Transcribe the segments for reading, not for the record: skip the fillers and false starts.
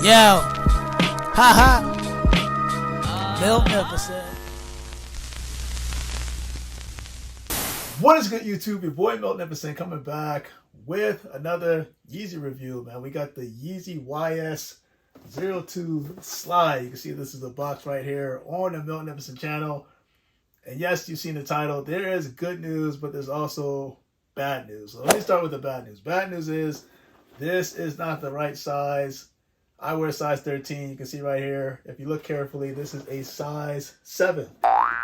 Yo, haha, Miltnificent. What is good, YouTube? Your boy Miltnificent coming back with another Yeezy review, man. We got the Yeezy YS-02 Slide. You can see this is the box right here on the Miltnificent channel. And yes, you've seen the title. There is good news, but there's also bad news. So let me start with the bad news. Bad news is this is not the right size. I wear size 13. You can see right here. If you look carefully, this is a size 7.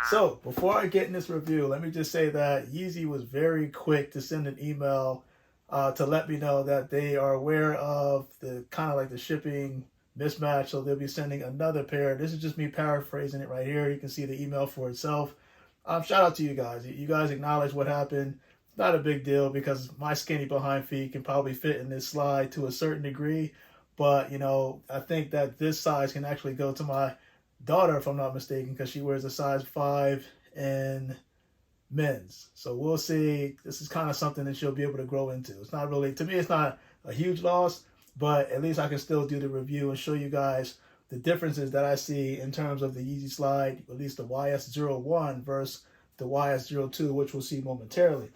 So before I get in this review, let me just say that Yeezy was very quick to send an email to let me know that they are aware of the kind of like the shipping mismatch. So they'll be sending another pair. This is just me paraphrasing it right here. You can see the email for itself. Shout out to you guys. You guys acknowledge what happened. It's not a big deal because my skinny behind feet can probably fit in this slide to a certain degree. But, you know, I think that this size can actually go to my daughter, if I'm not mistaken, because she wears a size 5 in men's. So we'll see. This is kind of something that she'll be able to grow into. It's not really, to me, it's not a huge loss, but at least I can still do the review and show you guys the differences that I see in terms of the Yeezy Slide, at least the YS-01 versus the YS-02, which we'll see momentarily.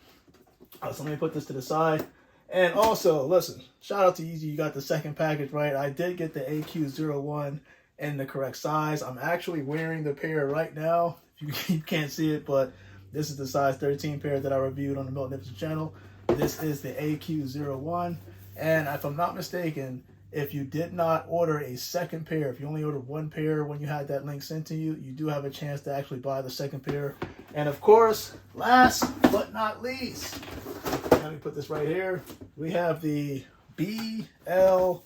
So let me put this to the side. And also, listen, shout out to Yeezy. You got the second package right. I did get the AQ01 in the correct size. I'm actually wearing the pair right now. You can't see it, but this is the size 13 pair that I reviewed on the Miltnificent channel. This is the AQ01. And if I'm not mistaken, if you did not order a second pair, if you only ordered one pair when you had that link sent to you, you do have a chance to actually buy the second pair. And of course, last but not least, let me put this right here. We have the BL01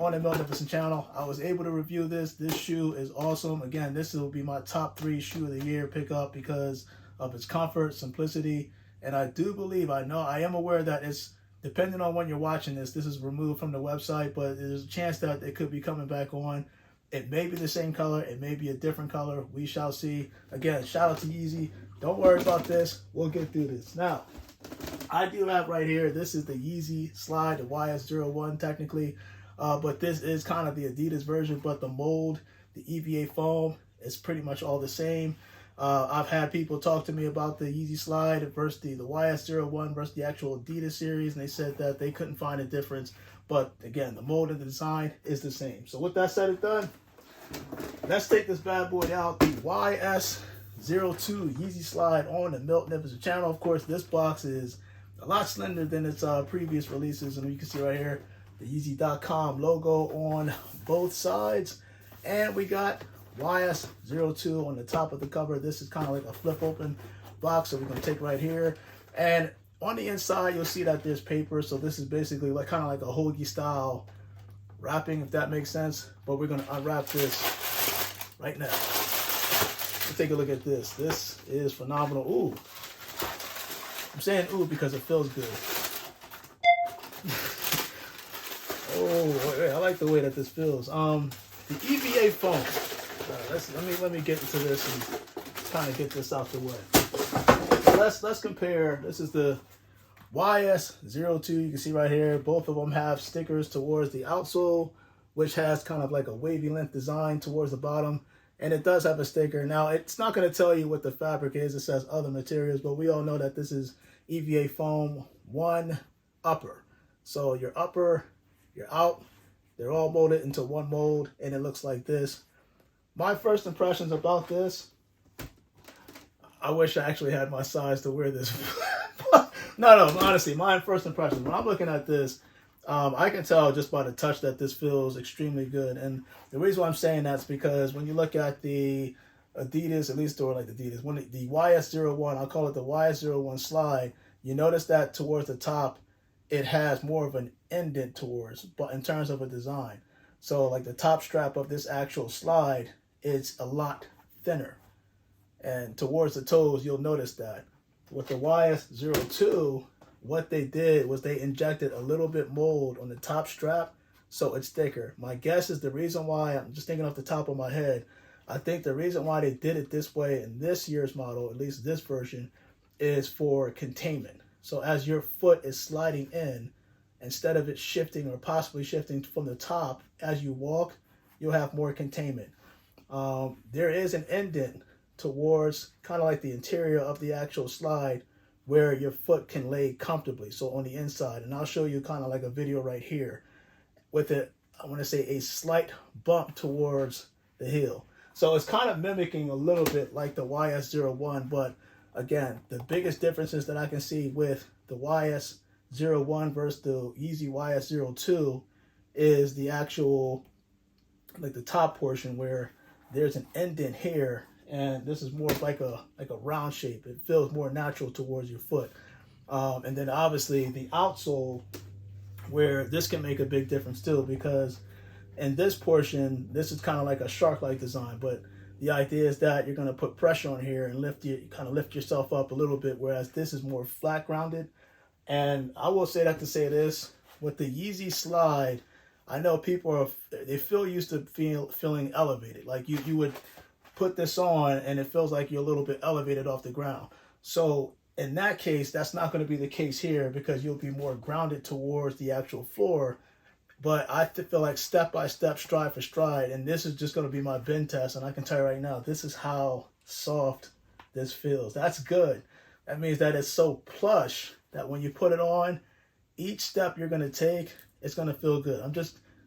on the Miltnificent channel. I was able to review this. This shoe is awesome. Again, this will be my top 3 shoe of the year pickup because of its comfort, simplicity, and I do believe, I am aware that it's, depending on when you're watching this, this is removed from the website, but there's a chance that it could be coming back on. It may be the same color. It may be a different color. We shall see. Again, shout out to Yeezy. Don't worry about this. We'll get through this. Now, I do have right here, this is the Yeezy Slide, the YS-01 technically, but this is kind of the Adidas version, but the mold, the EVA foam, is pretty much all the same. I've had people talk to me about the Yeezy Slide versus the YS-01 versus the actual Adidas series, and they said that they couldn't find a difference. But again, the mold and the design is the same. So with that said and done, let's take this bad boy out, the YS-02 Yeezy Slide on the Miltnificent channel. Of course, this box is a lot slender than its previous releases, and you can see right here the Yeezy.com logo on both sides, and we got YS-02 on the top of the cover. This is kind of like a flip open box, so we're going to take right here, and on the inside you'll see that there's paper, so this is basically like kind of like a hoagie style wrapping, if that makes sense. But we're going to unwrap this right now. Let's take a look at this. This is phenomenal. Ooh, I'm saying ooh because it feels good. Oh, I like the way that this feels. The EVA foam. Let me get into this and kind of get this out the way. So let's compare. This is the YS-02. You can see right here, both of them have stickers towards the outsole, which has kind of like a wavy length design towards the bottom, and it does have a sticker. Now, it's not going to tell you what the fabric is. It says other materials, but we all know that this is EVA foam 1 upper. So your upper, your out, they're all molded into one mold, and it looks like this. My first impressions about this, I wish I actually had my size to wear this. No, honestly, my first impressions, when I'm looking at this, I can tell just by the touch that this feels extremely good. And the reason why I'm saying that's because when you look at the Adidas, at least, or like the Adidas, when the YS-01, I'll call it the YS-01 Slide, you notice that towards the top, it has more of an indent towards, but in terms of a design. So like the top strap of this actual slide, it's a lot thinner. And towards the toes, you'll notice that. With the YS-02, what they did was they injected a little bit mold on the top strap, so it's thicker. My guess is the reason why, I'm just thinking off the top of my head, I think the reason why they did it this way in this year's model, at least this version, is for containment. So as your foot is sliding in instead of it shifting or possibly shifting from the top as you walk, you'll have more containment. There is an indent towards kind of like the interior of the actual slide where your foot can lay comfortably, so on the inside. And I'll show you kind of like a video right here with it, I want to say a slight bump towards the heel. So it's kind of mimicking a little bit like the YS-01, but again, the biggest differences that I can see with the YS-01 versus the Yeezy YS-02 is the actual, like the top portion where there's an indent here, and this is more like a round shape. It feels more natural towards your foot. And then obviously the outsole, where this can make a big difference too, because in this portion, this is kind of like a shark-like design, but the idea is that you're going to put pressure on here and lift yourself up a little bit, whereas this is more flat grounded. And I will say that to say this, with the Yeezy Slide, I know people they feel used to feeling elevated. Like you would put this on and it feels like you're a little bit elevated off the ground. So in that case, that's not going to be the case here, because you'll be more grounded towards the actual floor. But I feel like step by step, stride for stride, and this is just going to be my bend test, and I can tell you right now, this is how soft this feels. That's good. That means that it's so plush that when you put it on, each step you're going to take, it's going to feel good.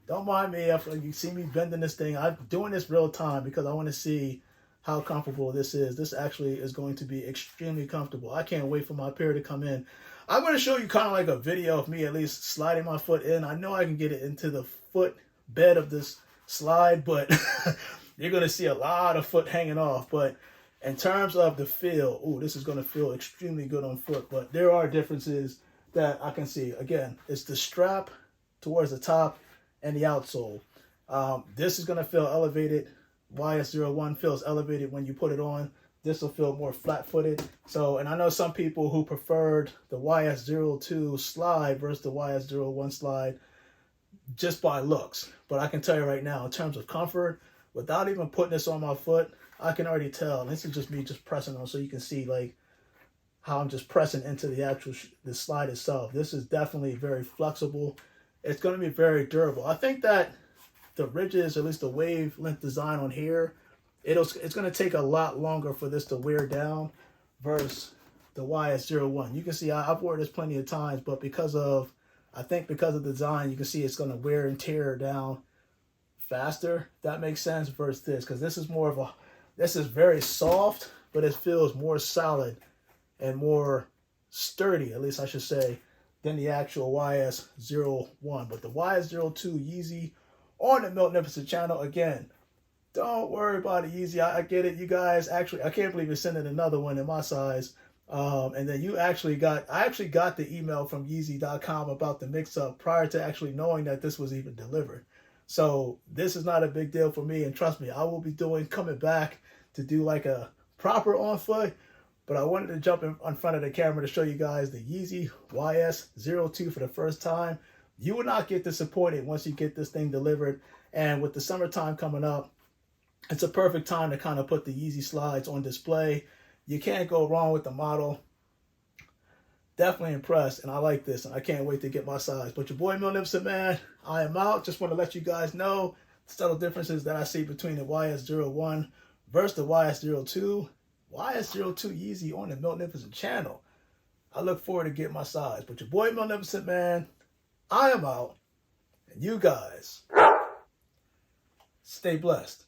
Don't mind me if you see me bending this thing. I'm doing this real time because I want to see how comfortable this is. This actually is going to be extremely comfortable. I can't wait for my pair to come in. I'm going to show you kind of like a video of me at least sliding my foot in. I know I can get it into the foot bed of this slide, but you're going to see a lot of foot hanging off. But in terms of the feel, ooh, this is going to feel extremely good on foot. But there are differences that I can see. Again, it's the strap towards the top and the outsole. This is going to feel elevated. YS-01 feels elevated when you put it on. This will feel more flat-footed. So, and I know some people who preferred the YS-02 Slide versus the YS-01 Slide just by looks. But I can tell you right now, in terms of comfort, without even putting this on my foot, I can already tell. And this is just me just pressing on, so you can see like how I'm just pressing into the actual the slide itself. This is definitely very flexible. It's going to be very durable. I think that the ridges, at least the wavelength design on here, it's going to take a lot longer for this to wear down versus the YS-01. You can see I've worn this plenty of times, but I think because of the design, you can see it's going to wear and tear down faster. That makes sense versus this, because this is very soft, but it feels more solid and more sturdy, at least I should say, than the actual YS-01. But the YS-02 Yeezy on the Miltnificent channel, again, don't worry about it, Yeezy. I get it. You guys actually, I can't believe you're sending another one in my size. And then I actually got the email from Yeezy.com about the mix-up prior to actually knowing that this was even delivered. So this is not a big deal for me. And trust me, I will be coming back to do like a proper on foot. But I wanted to jump in front of the camera to show you guys the Yeezy YS-02 for the first time. You will not get disappointed once you get this thing delivered. And with the summertime coming up, it's a perfect time to kind of put the Yeezy slides on display. You can't go wrong with the model. Definitely impressed, and I like this, and I can't wait to get my size. But your boy Miltnificent, man, I am out. Just want to let you guys know the subtle differences that I see between the YS-01 versus the YS-02. YS-02 Yeezy on the Miltnificent channel. I look forward to getting my size. But your boy Miltnificent, man, I am out. And you guys, stay blessed.